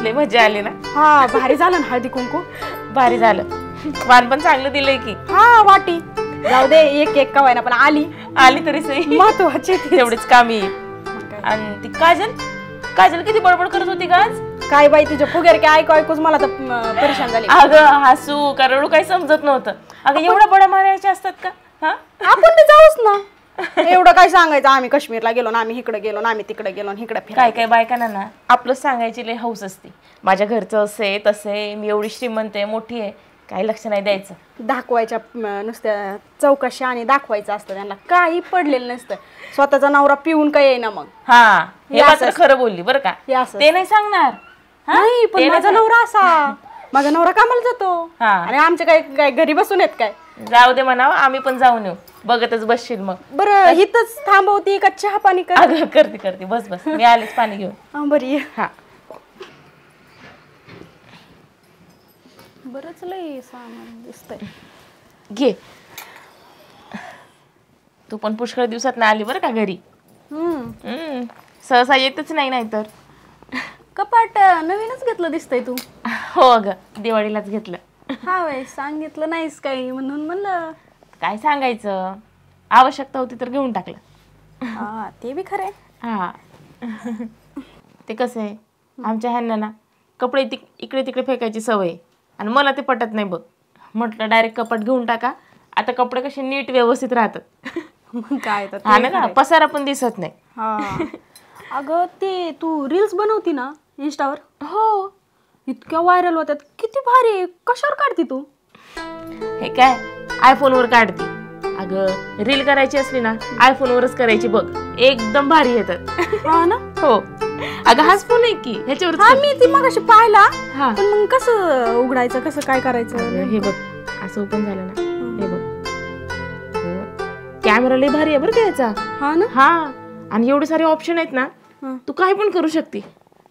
लय मजा आली ना. हा भारी झालं ना हळदी कुंकू. भारी झालं. वाण पण चांगलं दिलंय की. हा वाटी जाऊ दे एक एक कवायना पण आली तरी सही महत्वाची तेवढीच कामी. आणि ती काजल किती बडबड करत होती का आज. काय बाई तुझ्या फुगेर काय ऐकू ऐकूच मला तर परेशान झाली. अगं हसू का रडू काही समजत नव्हतं. अगं एवढ्या बड्या मारायच्या असतात का. हा आपण ते जाऊच ना. एवढं काय सांगायचं आम्ही काश्मीरला गेलो ना आम्ही इकडे गेलो ना आम्ही तिकडे गेलो इकडे काय काय बायकांना ना आपलं सांगायची लय हौस असते. माझ्या घरचं असं तसे मी एवढी श्रीमंत आहे मोठी आहे काही लक्ष नाही द्यायचं. दाखवायच्या नुसत्या चौकशा आणि दाखवायचं असतं त्यांना काही पडलेलं नसतं. स्वतःचा नवरा पिऊन काय येईना मग. हा हे मात्र खरं बोलली बरं का. ते नाही सांगणार. नाही पण माझा नवरा असा माझा नवरा कामाला जातो आणि आमचे काय घरी बसून येत काय. जाऊ दे म्हणावं आम्ही पण जाऊन येऊ बघतच बसशील मग. बरं हिथच थांबवती का चहा पाणी करते बस मी आलेच पाणी घेऊन. बरी हा बरंच लय सामान दिसतंय. घे तू पण पुष्कळ दिवसात ना आली बरं का घरी. सहसा येतच नाही तर. कपाट नवीनच घेतलं दिसतंय तू. हो ग दिवाळीलाच घेतलं. हा वय सांगितलं नाहीस काही म्हणून म्हणलं. काय सांगायचं आवश्यकता होती तर घेऊन टाकलं. हा ते बी खरे. हा ते कसं आहे आमच्या ह्यांना ना कपडे इकडे तिकडे फेकायची सवय आणि मला ते पटत नाही बघ. म्हटलं डायरेक्ट कपाट घेऊन टाका. आता कपडे कसे नीट व्यवस्थित राहतात. काय हा ना पसारा पण दिसत नाही. हा अगं ते तू रील्स बनवती ना इंस्टावर. हो इतक्या व्हायरल होतात किती भारी. कशावर काढती तू. हे काय आयफोनवर काढते. अगं रील करायची असली ना आयफोनवरच करायची बघ एकदम भारी येतात. हा ना. हो अगं हाच फोन आहे की ह्याच्यावर. हा मी ती मगाशी पाहिला पण मग कसं उघडायचं कसं काय करायचं. हे बघ असं ओपन झालं ना. हे बघ कॅमेरा लय भारी आहे बरं का याचा. हा ना. हा आणि एवढे सारे ऑप्शन आहेत ना तू काय पण करू शकते.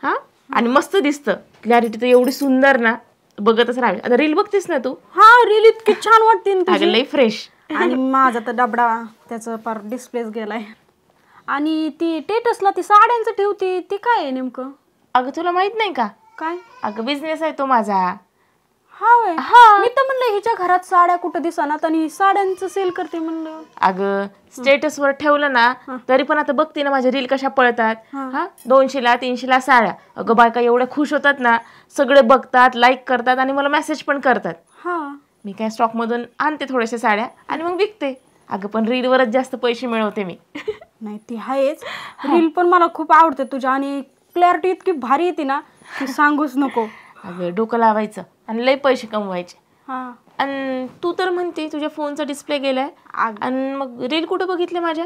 हा आणि मस्त दिसतं क्लॅरिटी तर एवढी सुंदर ना बघतच राहावी. आता रील बघतेस ना तू. हा रील इतकी छान वाटते लय फ्रेश. आणि माझा तर डबडा त्याचं पर डिस्प्लेच गेलाय. आणि ती टेटसला ती साड्यांचं ठेवती ती काय आहे नेमकं. अगं तुला माहित नाही का. काय. अगं बिझनेस आहे तो माझा. हा मी तर म्हणलं हिच्या घरात साड्या कुठं दिसणार आणि साड्यांचं सेल करते म्हणलं. अगं स्टेटस वर ठेवलं ना तरी पण आता बघते ना माझ्या रील कशा पळतात. हा 200ला 300ला साड्या. अगं बायका एवढ्या खुश होतात ना सगळे बघतात लाईक करतात आणि मला मेसेज पण करतात. मी काय स्टॉक मधून आणते थोड्याशा साड्या आणि मग विकते. अगं पण रील वरच जास्त पैसे मिळवते मी. नाही ती आहेच. रील पण मला खूप आवडते तुझ्या आणि क्लॅरिटी इतकी भारी येते ना की सांगूच नको. अगं डोकं लावायचं आणि लय पैसे कमवायचे. आणि तू तर म्हणते तुझ्या फोनचा डिस्प्ले गेलाय आणि मग रील कुठं बघितले माझ्या.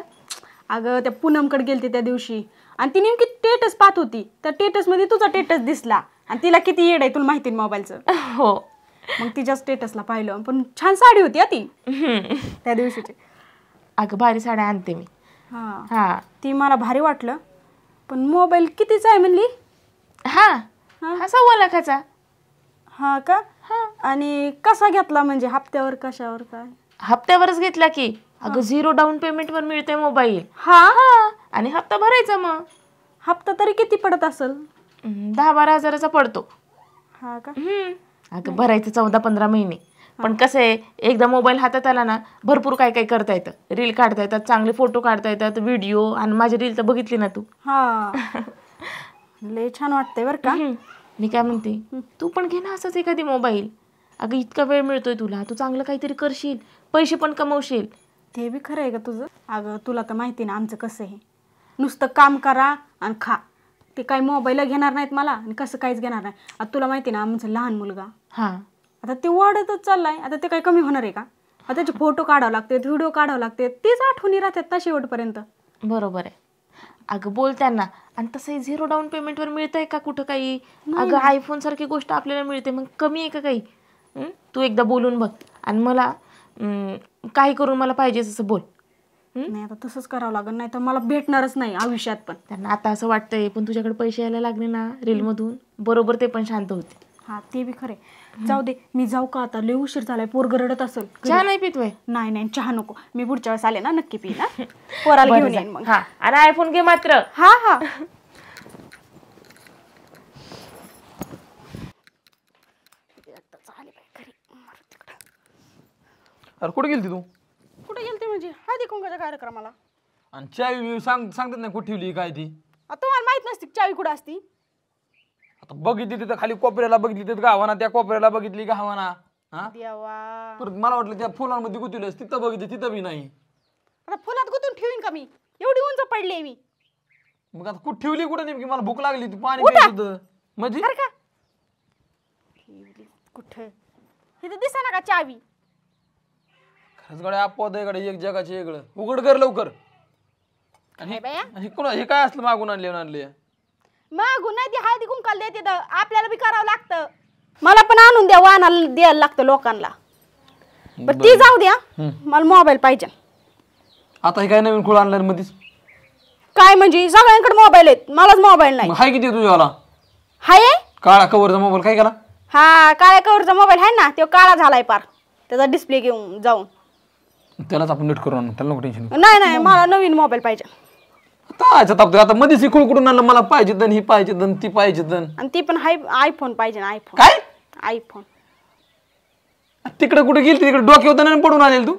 अगं त्या पूनमकडे गेलते त्या दिवशी आणि ती नेमकी टेटस पाहत होती. त्या टेटस मध्ये तुझा टेटस दिसला आणि तिला किती येड आहे तुला माहिती मोबाईलचं. हो मग तिच्या स्टेटसला पाहिलं पण छान साडी होती ती त्या दिवशीची. अगं भारी साड्या आणते मी. हा ती मला भारी वाटलं पण मोबाईल कितीचा आहे म्हणली. हा 1.25 लाखाचा. हा का. आणि कसा घेतला म्हणजे हप्त्यावर कशावर काय. हप्त्यावरच घेतला की. अगं 0 डाऊन पेमेंट वर मिळते मोबाईल. आणि हप्ता भरायचा मग. हप्ता तरी किती पडत असेल. 10-12 हजाराचा पडतो. हा का. अगं भरायचं 14-15 महिने. पण कसं आहे एकदा मोबाईल हातात आला ना भरपूर काय काय करता येतं. रील काढता येतात चांगले फोटो काढता येतात व्हिडिओ. आणि माझी रील तर बघितली ना तू. लय छान वाटतंय बरं का. मी काय म्हणते तू पण घे ना असंच एखादी मोबाईल. अगं इतका वेळ मिळतोय तुला तू चांगलं काहीतरी करशील पैसे पण कमवशील. ते बी खरं आहे का तुझं. अगं तुला तर माहिती ना आमचं कसं आहे नुसतं काम करा आणि खा. ते काही मोबाईल घेणार नाहीत मला आणि कसं काहीच घेणार नाही. आता तुला माहिती ना आमचं लहान मुलगा आता ते वाढतच चाललाय. आता ते काही कमी होणार आहे का. आता त्याचे फोटो काढावं लागते व्हिडिओ काढावं लागते तेच आठवणी राहतात ना शेवटपर्यंत. बरोबर आहे. अगं बोल त्यांना. आणि तसंही 0 डाऊन पेमेंटवर मिळतंय का कुठं काही. अगं आयफोन सारखी गोष्ट आपल्याला मिळते मग कमी आहे का काही. तू एकदा बोलून बघ आणि मला काही करून मला पाहिजे असं बोल. नाही आता तसंच करावं लागेल नाही तर मला भेटणारच नाही आयुष्यात. पण त्यांना आता असं वाटतंय पण तुझ्याकडे पैसे यायला लागले ना रील मधून बरोबर ते पण शांत होते. ते बी खरे. जाऊ दे मी जाऊ का आता लय उशीर झालाय. पोरग रडत असेल. चहा नाही पितोय. नाही चहा नको मी पुढच्या वेळेस आले ना नक्की पी ना. पोराला घेऊन येईन मग. आणि आयफोन घे मात्र. अरे कुठे गेलती तू? कुठे गेलते म्हणजे हळदी कुंकाच्या कार्यक्रमाला. आणि चावी सांगतात नाही कुठे ठेवली काय ती? आता तुम्हाला माहित नसती चावी कुठं असती? आता बघितली तिथं खाली कोपऱ्याला बघितली तिथं गावाना, त्या कोपऱ्याला बघितली गावाना. हा देवा, परत मला वाटलं त्या फुलांमध्ये गुतवलंस, तिथं बघितली तिथं बी नाही. आता फुलात गुतून ठेवीन का मी? एवढी उंच पडली मी. मग आता कुठे ठेवली कुठे नेमकी? मला भूक लागली, ती पाणी प्यायचं होतं म्हणजे. अरे का कुठे हे तर दिसा का चावी? खरंच गड्या अपवाद आहे गड्या, एक जगाचे वेगळं. उघड कर लवकर. आणि हे काय असलं मागून आणले? मागून नाही, ती हळदी कुंकाला देते तर आपल्याला बी करावं लागतं. मला पण आणून द्या, वाहनाला द्यायला लागतं लोकांना. बरं ती जाऊ द्या, मला मोबाईल पाहिजे. आता हे काय नवीन खोळ आणलं मध्येच? काय म्हणजे सगळ्यांकडे मोबाईल आहेत, मलाच मोबाईल नाही. हाय किती तुझ्यावाला? हाय काळा कव्हरचा मोबाईल काय केला? हा काळ्या कव्हरचा मोबाईल आहे ना, तो काळा झालाय पार, त्याचा डिस्प्ले घेऊन जाऊन. त्यालाच आपण नीट करू, त्याला नको टेन्शन. नाही मला नवीन मोबाईल पाहिजे. आता मध्येच ही खोळ कुठून आणलं? मला पाहिजे दन, ही पाहिजे दन, ती पाहिजे दन. आणि ती पण आयफोन पाहिजे ना. आयफोन काय? आयफोन. तिकडे कुठे गेली? तिकडे डोक्यावर होतं पडून आलेल तू.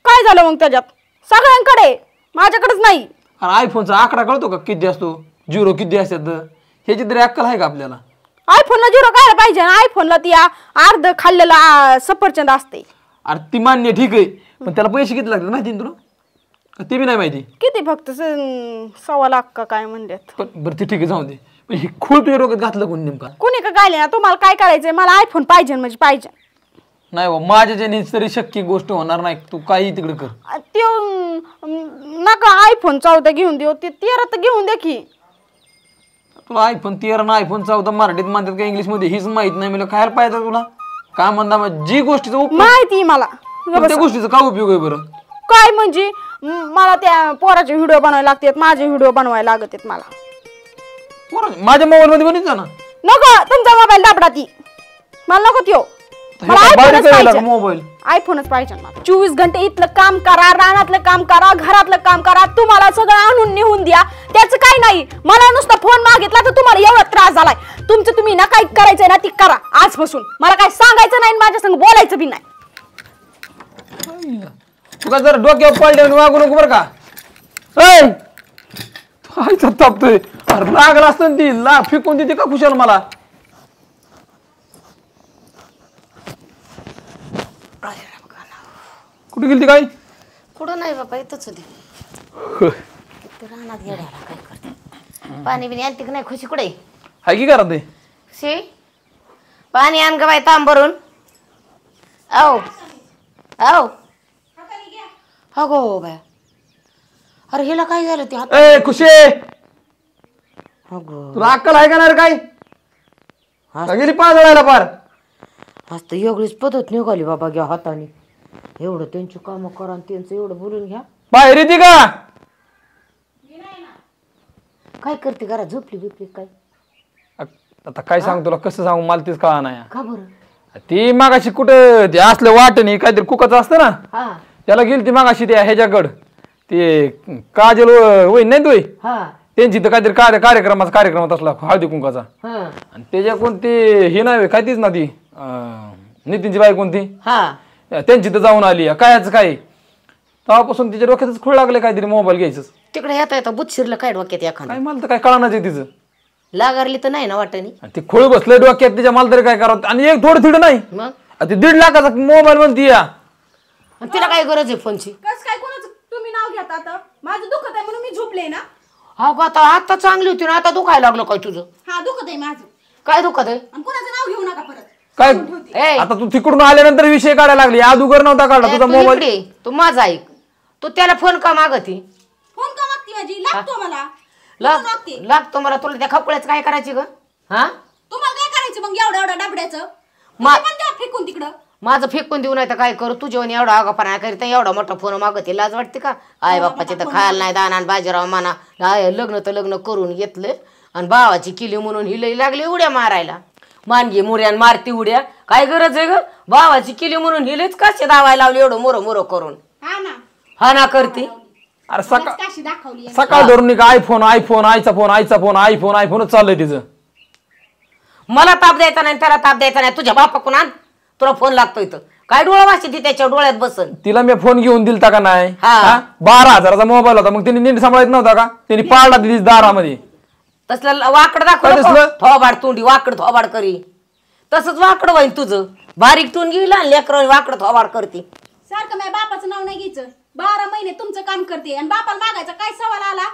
काय झालं मग त्याच्यात? सगळ्यांकडे, माझ्याकडेच नाही. आणि आयफोनचा आकडा कळतो का किती असतो? 0 किती असतात? ह्याची तरी अक्कल आहे का आपल्याला? आयफोनला 0 काय पाहिजे? आयफोनला ती अर्ध खाल्लेला सफरचंद असते. अरे ती मान्य ठीक आहे, पण त्याला पैसे किती लागतात माहिती तुला? ते बी नाही माहिती. किती फक्त 1.25 लाख का काय म्हणतात. बरं ते ठीक आहे, जाऊ दे. पण हे खूळ तुझ्या डोक्यात घातलं कोणी नेमका? कुणी का गायले ना? तुम्हाला काय करायचंय? मला आयफोन पाहिजे म्हणजे पाहिजे. नाही बा, माझ्या ज्याने तरी शक्य गोष्ट होणार नाही. तू काही तिकडे कर. त्यो नका आयफोन 14 घेऊन देऊ, ते 13 तर घेऊन दे की. तुला आयफोन 13 ना आयफोन 14 मराठीत म्हणतात का इंग्लिश मध्ये हीच माहित नाही. मला काय पाहिजे तुला? काय म्हणता मग जी गोष्टीचा उपयोग माहिती मला, त्या गोष्टीचा काय उपयोग आहे बरं? काय म्हणजे मला त्या पोराचे व्हिडिओ बनवायला लागतात, माझे व्हिडिओ बनवायला लागत आहेत मला. माझ्या मोबाईल मध्ये बनवत जा ना. नको, तुमचा मोबाईल दाबडा ती, मला नको त्यो. मोबाईल आयफोनच पाहिजे मला. 24 घंटे इथलं काम करा, रानातलं काम करा, घरातलं काम करा, तुम्हाला सगळं आणून नेऊन द्या, त्याचं काय नाही. मला नुसता फोन मागितला तर तुम्हाला एवढा त्रास झालाय. तुमचं तुम्ही ना काय करायचंय ना ती करा आजपासून. मला काय सांगायचं नाही, माझ्या संग बोलायचं बी नाही. तुला जर डोक्यावर पडले वागू नको बरं का? तापतोय. अरे लागला असतं ती फेकून देते का खुशाल मला? कुठे गेली काय? कुठं नाही बाबा, इथंच होते. रानात गेल्याला काय करते? पाणी बिणी आणते की नाही? खुशी कुठे हाय की घरात? शे पाणी आण ग बाई, तांब भरून. आओ आओ अगो बाय, अरे हिला काय झालं? ते ए खुशे, अगो तुला अक्कल आहे का नाही काय? गेली पाजळायला पार. आज तर एवढीच पद्धत निघाली बाबा, घ्या हाताने. एवढं त्यांची कामं करा आणि त्यांचं एवढं बोलून घ्या. बाहेर येते का? काय करते घरात? झोपली बिपली काय? आता काय सांग तुला, कसं सांगू मला तेच कळा नाही. का बरं? ती मागाशी कुठं ते असलं वाटणी काहीतरी कुकाचं असतं ना, हा त्याला गेली ती मागाशी त्या ह्याच्याकड. ते काजल वहीन नाही तोय हा, त्यांची तर काहीतरी कार्यक्रम होत असला हळदी कुंकाचा. आणि त्याच्या कोणती हे नाही काय तीच ना ती नितीनची बाई कोणती, हा त्यांची तर जाऊन आली. कायच काय तेव्हापासून तिच्या डोक्यातच खूळ लागले काहीतरी मोबाईल घ्यायचं. तिकडे येता येता बुत शिरलं काय डोक्यात एखादं? काय मला तर काय कळणार आहे तिचं. लागारली तर नाही ना वाटणी? ते खोळ बसलं डोक्यात तिच्या, मला तरी काय करावं. आणि एक थोडं नाही, मग ते 1.5 लाखाचा मोबाईल म्हणती या. तिला काय गरज आहे फोनची? कस काय कोणाचं तुम्ही नाव घेता? आता माझं दुखत आहे म्हणून मी झोपले ना. हा ग, आता चांगली होती ना, आता दुखायला लागलं काय तुझं? हा दुखत आहे माझं. काय दुखत आहे? आणि कोणाचं नाव घेऊ नका परत. काय ए, आता तू तिकडून आल्यानंतर विषय काढायला लागली. अगोदर नव्हता काढला तुझा तू मोबाईल. इकडे, तू माझा ऐक. तू त्याला फोन का मागती? फोन का मागती माझी? लागतो मला. लागतो मला. तुला त्या खपळ्याचं काय करायची ग? हा, तुम्हाला काय करायचं मग एवढं डबड्याचं? फेकून तिकडं. माझं फेकून देऊ नाही तर काय करू? तुझ्या एवढा आगापणा करीत एवढा मोठा फोन मागते, लाज वाटते का? आई बाप्पाचे तर खायला नाही दाना, बाजीराव म्हणा लग्न तर लग्न करून घेतलं आणि भावाची किली म्हणून हि लागली उड्या मारायला. मानगी मुऱ्यान मारती उड्या, काय गरज आहे ग? भावाची किली म्हणून हिलेच कसे दावायला लावली एवढं मोर करून? हा ना करते. अरे सकाळ धरून का आयफोन आईचा फोन आयफोनच चाललंय तिचं. मला ताप द्यायचा नाही, त्याला ताप द्यायचा नाही. तुझ्या बापा कोण आण, तुला फोन लागतो इथं. काय डोळा वाशी ती त्याच्या डोळ्यात बसन. तिला मी फोन घेऊन दिलता का नाही? हा. 12,000चा मोबाईल होता, मग तिने नीट सांभाळत नव्हता का? तिने पाडला तिथे दारामध्ये. तसलं वाकड दाखवलं थोबाड तोंडी वाकड थोबाड करी. तसंच वाकड होईन तुझं. बारीक तोंड घेईल आणि लेकरं वाकड थोबाड करते. सारखं माझ्या बापाचं नाव नाही घ्यायचं. 12 महिने तुमचं काम करते आणि बापाला मागायचा काय सवाल आला?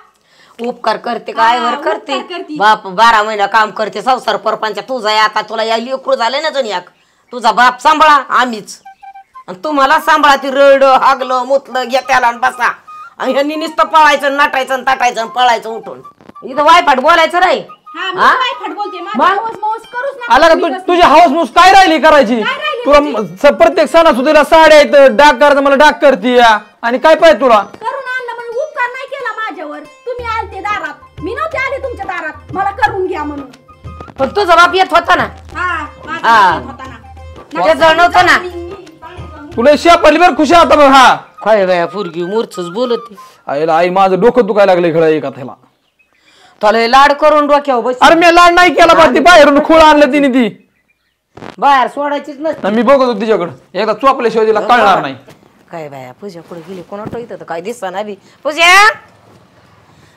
उपकार करते काय वर करते बाप. 12 महिना काम करते संसार परपंच तुझा आहे. आता तुला या लेकरू झालंय ना जणियाक. तुझा बाप सांभाळा आम्हीच आणि तुम्हाला सांभाळा. ती रड हागलं मुतलं घ्या त्याला आणि बसा. आणि ह्यांनी नुसतं पळायचं नाटायचं आणि ताटायचं आणि पळायचं उठून. इथं वायफाट बोलायचं नाही. आला का तुझी हाऊस मूस काय राहिली करायची? तुला प्रत्येक सणासुदीला साड्या आहेत, डाक करायचं मला डाक करते आणि काय पाहिजे तुला? करून आणलं म्हणून उपकार नाही केला माझ्यावर. तुम्ही आलते दारात, मी नव्हते आले तुमच्या दारात मला करून घ्या म्हणून. पण तुझा बाप येत होता ना. नव्हतं ना. तुला शेपली बरं खुशी आता बघ. हा काय बाया पोरगी मूर्छच बोलत. आईला आई माझं डोकं दुखायला लागलं खरं एका त्याला. तुला लाड करून डोक्यावर बस. अरे मी लाड नाही केला बा. ती बाहेरून खोळ आणलं तिने ती बाहेर सोडायचीच नसते. मी बघत होतो तिच्याकडे एकदा चोपल्याशिवाय तिला कळणार नाही. काय बाया पूजा पुढे गेली कोणा इथं काय दिसता ना बी. पूजा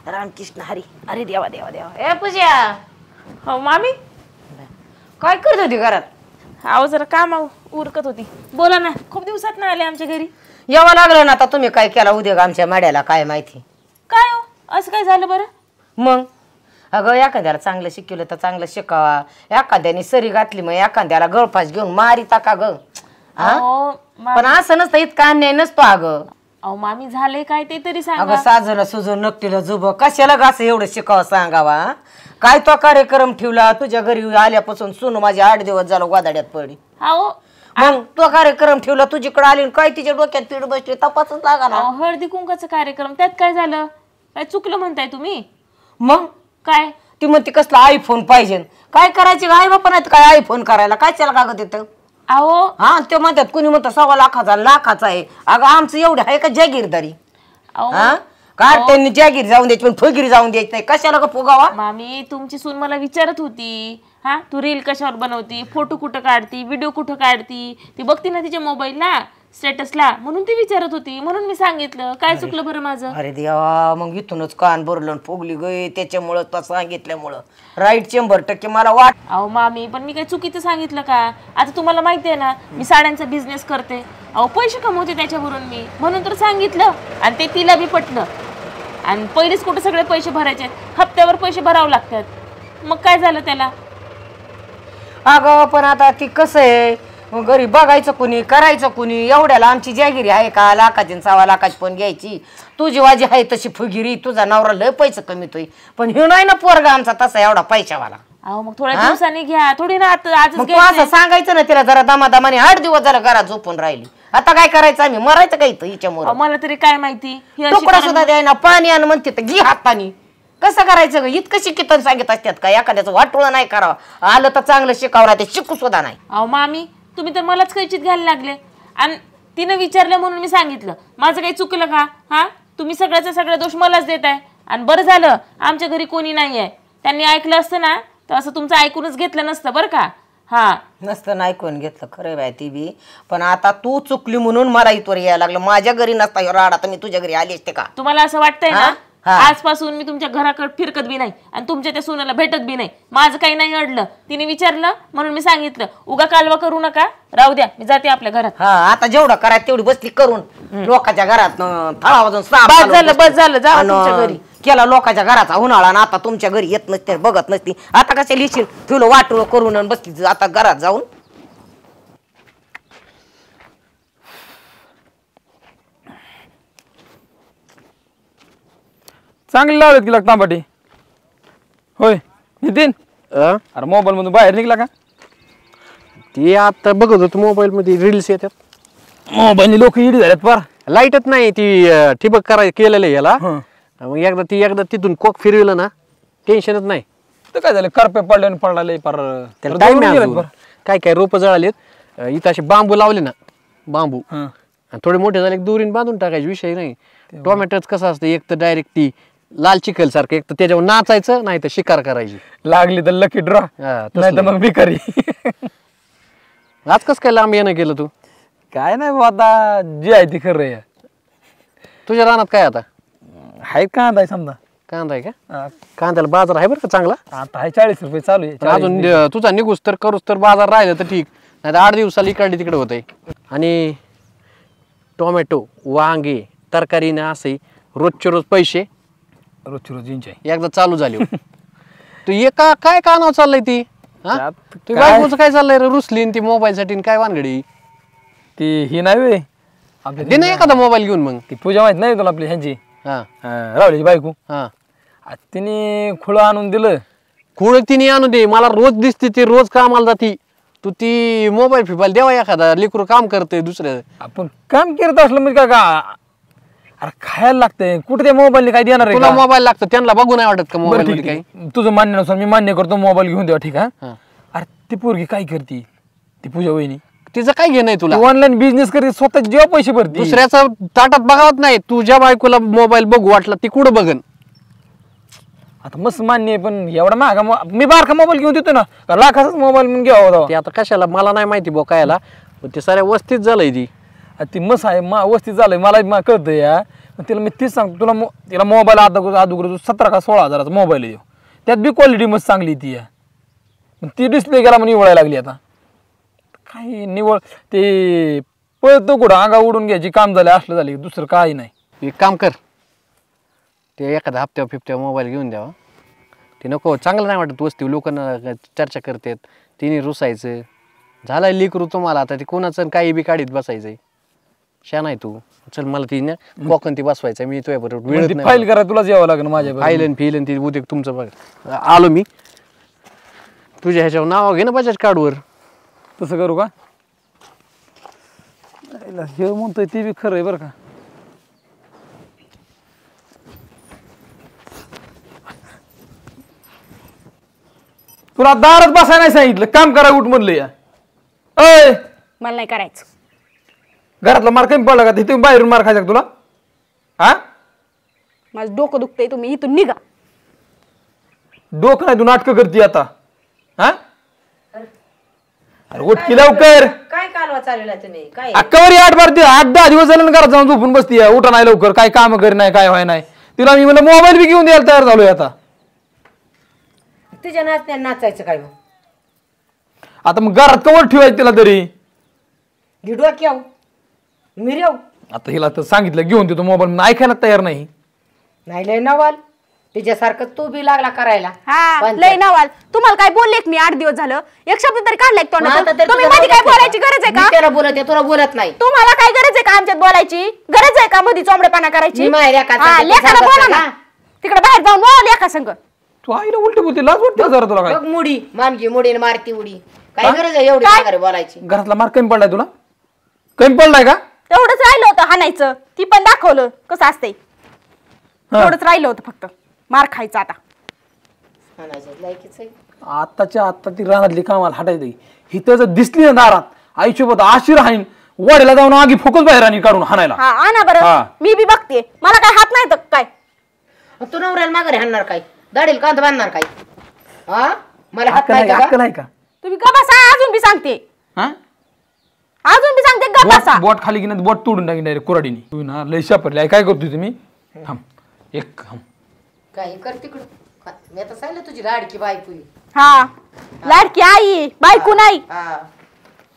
रामकृष्ण हरी. अरे देवा देवा देवा. ए पूजा. हो मामी काय करत होती घरात? अहो जरा काम उरकत होती. बोला ना. खूप दिवसात ना आले आमच्या घरी. यावं लागलं ना आता. तुम्ही काय केला उद्या आमच्या माड्याला काय माहिती. काय हो असं काय झालं बरं? मग अगं एखाद्याला चांगलं शिकवलं तर चांगलं शिकावा. एखाद्याने सरी घातली मग एखाद्याला गळफास घेऊन मारिता का ग? पण असं नसतं. इतका अन्याय नसतो अगं. अहो मामी झाले काय ते तरी सांगा. अगं साजला सुजून नकटीला जुब कशाला ग असं एवढं शिकावं सांगावा? काय तो कार्यक्रम ठेवला तुझ्या घरी आल्यापासून सुन माझी 8 दिवस झालं गोदाड्यात पडली. अहो मग तो कार्यक्रम ठेवला तुझीकडे आली काय तिच्या डोक्यात पीड बसली तपासच लागा ना. हळदी कुंकाचा कार्यक्रम त्यात काय झालं? काय चुकलं म्हणताय तुम्ही? मग काय ती म्हणते कसला आयफोन पाहिजे. काय करायची आई बापा नाही काय आयफोन करायला काय त्याला कागद येतं? अहो हा ते म्हणतात कुणी म्हणतं 1.25 लाखाचा आहे. अगं आमचं एवढं आहे का जागीरदारी? हा काय त्यांनी जागीर जाऊन द्यायची पण फुगीर जाऊन द्यायची नाही. कशाला का फुगावा? मामी तुमची सून मला विचारत होती हा तू रील कशावर बनवती, फोटो कुठं काढती, व्हिडिओ कुठं काढती, ती बघती ना तिच्या मोबाईलला स्टेटसला, म्हणून ती विचारत होती. म्हणून मी सांगितलं. काय चुकलं बरं माझं? अरे देवा मग इथूनच कान भरलं फुगली गई त्याच्यामुळं तो सांगितल्यामुळं राईट 100% मला वाट. अहो मामी पण मी काय चुकीचं सांगितलं का? आता तुम्हाला माहिती आहे ना मी साड्यांचा बिझनेस करते. अहो पैसे कमवते त्याच्यावरून मी, म्हणून तर सांगितलं. आणि ते तिला बी पटलं. आणि पहिलेच कुठे सगळे पैसे भरायचे, हप्त्यावर पैसे भरावं लागतात. मग काय झालं त्याला? अगं पण आता ती कसं आहे घरी बघायचं कुणी करायचं कुणी. एवढ्याला आमची जागिरी आहे का? 1 लाखाची 1.25 लाखाची पण घ्यायची. तुझी वाजी आहे तशी फुगिरी. तुझा नवरा लय पैसे कमीतोय पण हे नाही ना पोरगा आमचा तसा एवढा पैशावाला. अहो मग थोड्या दिवसांनी घ्या. थोडी ना आजच मग तू असं सांगायचं ना तिला. जरा दमादमाने 8 दिवस झाला घरात झोपून राहिली. आता काय करायचं आम्ही? मरायचं का इथं हिच्यामुळे? मला तरी काय माहिती. तुकडा सुद्धा द्यायना पाणी आण म्हणते तर घे हातानी. कसं करायचं ग? इतकं शिकितून सांगत असतात का? एखाद्याचं वाटोळं नाही करावं. आलं तर चांगलं शिकावं ते शिकू सुद्धा नाही. अहो मामी तुम्ही तर मलाच कैचित घ्यायला लागले. आणि तिनं विचारलं म्हणून मी सांगितलं. माझं काही चुकलं का? हा तुम्ही सगळ्याचा सगळा दोष मलाच देताय. आणि बरं झालं आमच्या घरी कोणी नाही आहे. त्यांनी ऐकलं असतं ना तर असं तुमचं ऐकूनच घेतलं नसतं बरं का. हा नसतं ऐकून घेतलं खरं बाय ती बी. पण आता तू चुकली म्हणून मला इथवर यायला लागलं. माझ्या घरी नसता राडा तर मी तुझ्या घरी आली असते का? तुम्हाला असं वाटतंय ना आजपासून मी तुमच्या घराकडे फिरकत बी नाही आणि तुमच्या त्या सुनाला भेटत बी नाही. माझं काही नाही अडलं. तिने विचारलं म्हणून मी सांगितलं. उगा कालवा करू नका. राहू द्या मी जाते आपल्या घरात. हा आता जेवढं करायचं तेवढी बसली करून लोकांच्या घरात थळा वाजून बस झालं जा तुमच्या घरी. केला लोकांच्या घराचा उन्हाळा ना आता तुमच्या घरी येत नसते बघत नसती. आता कशा लिहिशील तुला वाटोळ करून बसली आता घरात जाऊन. चांगली लावलेत की लागता तांबाटी. होय नितीन अरे मोबाईल मधून बाहेर निघला का? ती आता बघत होतो मोबाईल मध्ये रील्स येतात. मोबाईल लोक इडी झाल्यात पार. लाईटच नाही ती ठिबक केलेलं याला. मग एकदा तिथून कोक फिरविलं ना टेन्शनच नाही. तर काय झालं करपे पडले पडला पार. त्याला टाइम आहे. काय काय रोप जळालेत. इथं असे बांबू लावले ना बांबू थोडे मोठे झाले दोरीन बांधून टाकायचे विषय नाही. टोमॅटोच कसं असतं एक तर डायरेक्ट ती लाल चिखल सारखं एक तर त्याच्यावर नाचायचं नाही तर शिकार करायची. लागली तर लकी ड्रॉ नाही तर मग भिकारी. आज कसं काय लांब येणं केलं तू? काय नाही बाबा, आता जे आहे ती खरं आहे. तुझ्या रानात काय आता आहे कांदा आहे समजा. कांदा आहे का? हा, कांद्याला बाजार आहे बरं का चांगला. आता आहे 40 रुपये चालू आहे. पण अजून तुझा निघूस तर करूस तर बाजार राहिलं तर ठीक, नाही तर 8 दिवसाला इकडे तिकडे होतंय. आणि टोमॅटो वांगे तरकारीने असे रोजचे रोज पैसे रोजची रोज इंच एकदा चालू झाले हो. तू एका काय कानावर चाललंय ती हा? त्यात तू काय? बायकोचं काय चाललंय रे? रुसली ती मोबाईल साठी काय वानगडी ती ही नाही वे आपली दे ना एखादा मोबाईल घेऊन मग. ती पूजा माहित नाही तुला आपली ह्यांची हा रावल्याची बायको. हा तिने खुळं आणून दिलं. खोळ तिने आणू दे, मला रोज दिसते ती, रोज कामाला जाती. तू ती मोबाईल फिबाईल देवा एखादा, लेकरू काम करते दुसऱ्या. आपण काम करत असलं म्हणजे का अरे खायला लागतंय कुठे त्या मोबाईलने काय देणार आहे तुला का? मोबाईल लागतो, त्यांना बघू नाही वाटत का बरं मोबाईल ठीक काही? आहे. तुझं मान्यानुसार मी मान्य करतो, मोबाईल घेऊन देवा ठीक आहे. हा. अरे ती पोरगी काय करते, ती पूजा वहिनी तिचं काय घे नाही तुला, ऑनलाईन बिझनेस करते, स्वतः जेव्हा पैसे भरते. दुसऱ्याचं ताटात बघावत नाही. तुझ्या बायकोला मोबाईल बघू वाटला ती कुठं बघन? आता मस्त मान्य आहे, पण एवढा महागा मी बारका मोबाईल घेऊन देतो ना, लाखाचाच मोबाईल म्हणून घ्यावा होता. ते आता कशाला मला नाही माहिती बो कायला, पण ते साऱ्या वस्तीत झालंय ती. ती मस्त आहे वस्तीत झालंय मला कळतं या. पण तिला मी तीच सांगतो तुला तिला मोबाईल अगोदर 17 का 16 हजाराचा मोबाईल आहे, त्यात बी क्वालिटी मस्त चांगली ती या. ती डिस्प्ले गेला म्हणून निवडायला लागली. आता काही निवड ते पळतो कुठं अंगा उडून घ्यायची काम झाले असलं झाले, दुसरं काही नाही. एक काम कर, ते एखादा हप्त्या फिफ्त्या मोबाईल घेऊन द्यावा. ते नको, चांगलं नाही वाटत वस्ती, लोकांना चर्चा करतात, तिने रुसायचं. झालाय लेकरू तुम्हाला आता, ते कोणाचं काही बी काढीत बसायचंय. शान आहे तू. चल मला ती ना कोकण ती बसवायचं, मी तुझ्या बरोबर मिळत नाही. फाईल करा तुलाच यावं लागेल माझ्या फाईल फिलन ती उद्या तुमचं बघ. आलो मी तुझ्या ह्याच्यावर नाव घे ना बजाज कार्डवर. तसं करू का? हे म्हणतोय ते बी खरं आहे बरं का. तुला दारात बसायला नाही सांगितलं, काम करा उठ म्हणलं या. अय मला नाही करायचं. घरातला मार कमी पडला का? तिथे बाहेरून मार खायचा का तुला? हा माझं डोकं दुखतंय, तुम्ही इथून निघा. डोकं नाही तू नाटकं करते आता. हा अरे उठ की लवकर. काय कालवा चाललेला तुम्ही काय? अक्कावरी 8-10 दिवस झाले ना घरात जाऊन झोपून बसती. उठा नाही लवकर, काय काम करी नाही, काय व्हाय नाही. तिला मी म्हणलं मोबाईल बी घेऊन द्यायला तयार झालोय आता. तुझ्या नाचण्या नाचायचं काय मग? आता मग घरात कवर ठेवायचं तिला तरी. गिडवा क्याव मिरव आता हिला तर सांगितलं घेऊन देतो मोबाईल, ऐकायला तयार नाही. नाही लय नवाल तिच्यासारखं तू बी लागला करायला. हा पण लय नवाल. तुम्हाला काय बोलले मी 8 दिवस झालं, एक शब्द तरी काढलाय आता तोंडातून? तर तुम्ही तुझं मध्ये काय बोलत बोलायची नाही. गरज आहे मी का? त्याला बोलत आहे, तुला बोलत नाही. तुम्हाला काय गरज आहे का आमच्यात बोलायची? गरज आहे का मध्ये चोंबडेपणा करायची? मी माझ्या लेकाचं हा, ते लेकाला सांगत बोला नाही ना, का? तिकडे बाहेर जाऊन बोला लेका संग. तू आईला उलटी बोलते, लाज वाटते जरा तुला. काय बघ मुडी मानगी मुडी मारती उडी. काय गरज आहे एवढी माघारी बोलायची? घरातला मार कमी पडलाय तुला? कमी पडलाय का? तेवढंच राहिलं होतं हाणायचं, ती पण दाखवलं कसं असतंय. तेवढंच राहिलं होतं फक्त मार खायचा. आता हाणायचं लायकीच आहे. आत्ताच्या आत्ता ती रानातली कामाला हटायची. हिथं जर दिसली ना दारात आईसोबत आशी राहीन, वड्याला जाऊन आगी फोकस बाहेर आणि काढून हाणायला. हा आणा बरं, हा. मी बी बघते. मला काय हात नाही तर काय? तू नवऱ्याला माघारी हाणणार काय? दाढील कांदा बांधणार काय? हा मला हात अक्कल नाही आहे का? अक्कल आहे का? तुम्ही का बसा, अजून बी सांगते, हा अजून बी सांगते का बसा. बोट बोट खाली की नाही बोट तोडून टाकी डायरेक्ट कुऱ्हाडीने. तू ना लय शापरली. काय करतोय तुम्ही? थांब एक थांब. काही कर तिकडं. मी आता सांगितलं तुझी लाडकी बायको आहे. हा लाडकी आई बायको नाही हा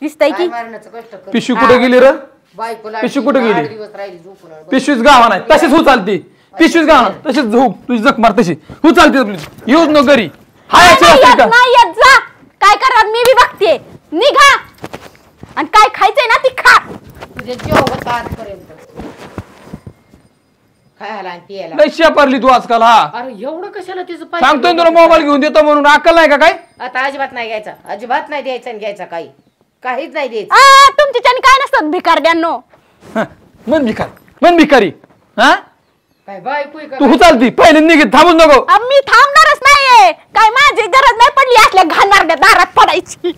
दिसतंय काय की? मारण्याचं कष्ट कर. पिशवी कुठे गेली रे? बायको पिशवी कुठे गेली? 8 दिवस राहिली झोपून. पिशवीच गावा नाही, तशीच हो चालते. पिशवीच गावा तशीच झोप, तुझी जख मार तशी हो चालते. येऊच न घरी. हाय अशी असते का? नाही येत जा. काय करणार मी बी बघते. निघा आणि काय खायचंय ना ती खा. तुझे जीव होता आजपर्यंत खायला आणि पियाला. लय शापरली तू आजकाल. हा अरे एवढं कशाला तिचं सांगतोय ना तुला मोबाईल घेऊन देतो म्हणून. अक्कल नाही का काय? आता अजिबात नाही घ्यायचा, अजिबात नाही द्यायचा आणि घ्यायचा काही काहीच नाही द्यायचं. तुमच्याच्याने काय नसतं भिकारड्यांनो. हं, मन भिकारी मन भिकारी. हा काय बायको आहे का? तू हो चालती पहिले निघित थांबूच नको. मी थांबणारच नाहीये. काय माझी गरज नाही पडली असल्या घालणाऱ्या दारात पडायची.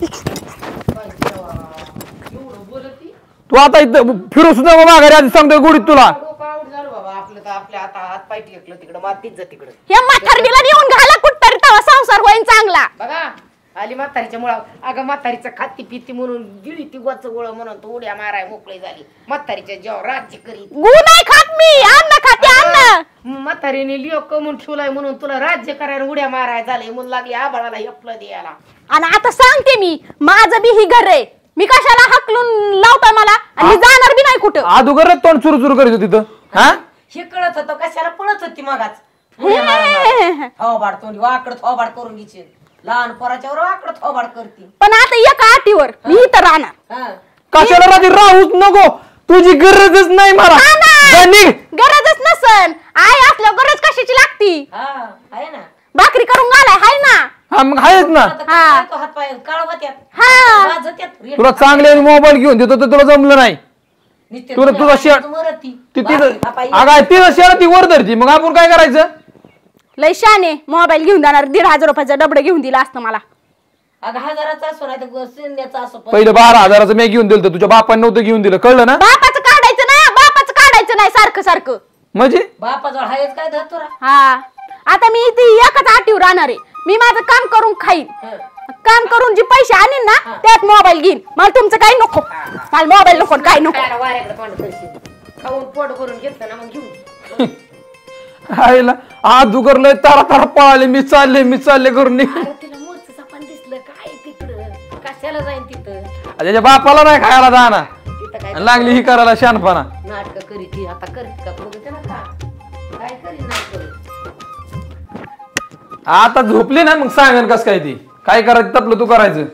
एवढं बोलती तू आता इथं फिरू सुद्धा माघारी आधी सांगतोय गोडीत तुला. डोकं आऊट झालं बाबा आपलं. तर आपल्या आता हात पाय टेकलं तिकडं मातीच जा तिकडं. या म्हातारडीला नेऊन घाला कुठतरी तेव्हा संसार होईन चांगला. बघा आली म्हातारीच्या मुळा. अगं म्हातारीचं खाती पिती म्हणून गिळी ती गोच गोळ म्हणून तू उड्या माराय मोकळी झाली. म्हातारीच्या जेव्हा राज्य करीत गु नाही खात मी, अन्न खाते अन्न. म्हातारीने लिओ कमून ठेवलाय म्हणून तुला राज्य करायला उड्या माराय झाले म्हणून लागली आबाळाला एपलं द्यायला. आणि आता सांगते मी, माझं बी ही घर आहे, मी कशाला हकलून लावताय मला, आणि मी जाणार बी नाही कुठं. अगोदर तोंड चुरू चुरू करीत होती तिथं. हा हे कळत होतं कशाला पळत होती मगाच. थोबाड तोंडी वाकड थोबाड करून घ्यायची. लहान पोराच्यावर वाकड थोबाड करते. पण आता एका अटीवर मी इथं राहणार. कशाला राहते? राहूच नको, तुझी गरजच नाही मला. गरजच नसन, आई असल्यावर गरज कशाची लागती? आहे ना भाकरी करून घालाय हाय ना. हा मग आहेच ना. हात पाय काळवत्यात. तुला चांगले मोबाईल घेऊन देतो तर तुला जमलं नाही. तुला तुझा शेअर तिचा शेअर ती वर धरती, मग आपण काय करायचं? लय शाने मोबाईल घेऊन जाणार, 1,500 रुपयाचा डबडं घेऊन दिला असतं मला. अगं 1000चा असो नाही तर शून्याचा असो. पहिलं 12,000चं मी घेऊन दिलं, तुझ्या बापाने नव्हतं घेऊन दिलं, कळलं ना? बापाचं काढायचं नाही, बापाचं काढायचं नाही सारखं सारखं. म्हणजे बापाजवळ हायच काय धरतोरा. हा आता मी इथे एकच अटीवर राहणार आहे. मी माझं काम करून खाईन, काम करून जे पैसे आणीन ना त्यात मोबाईल घेईन. मला तुमचं काही नको, मला मोबाईल नको, काही नको. वाऱ्याकडे तोंड करशील, खाऊन पोट भरून घेतलं ना मग घेऊन. आईला आज उगरलंय, तारा तारा पळाले, मी चालले करून तिला मोरचं सापान दिसलं काय तिकडं, कशाला जाईन तिथं? त्याच्या बापाला नाही खायला जाणार, तिथं काय लागली ही करायला शानपणा. नाटक करीत आता करीत का बघते ना का काय करीत नाही करीत. आता झोपली ना मग सांगेन कस काय ती काय करायचं तपलं तू करायचं.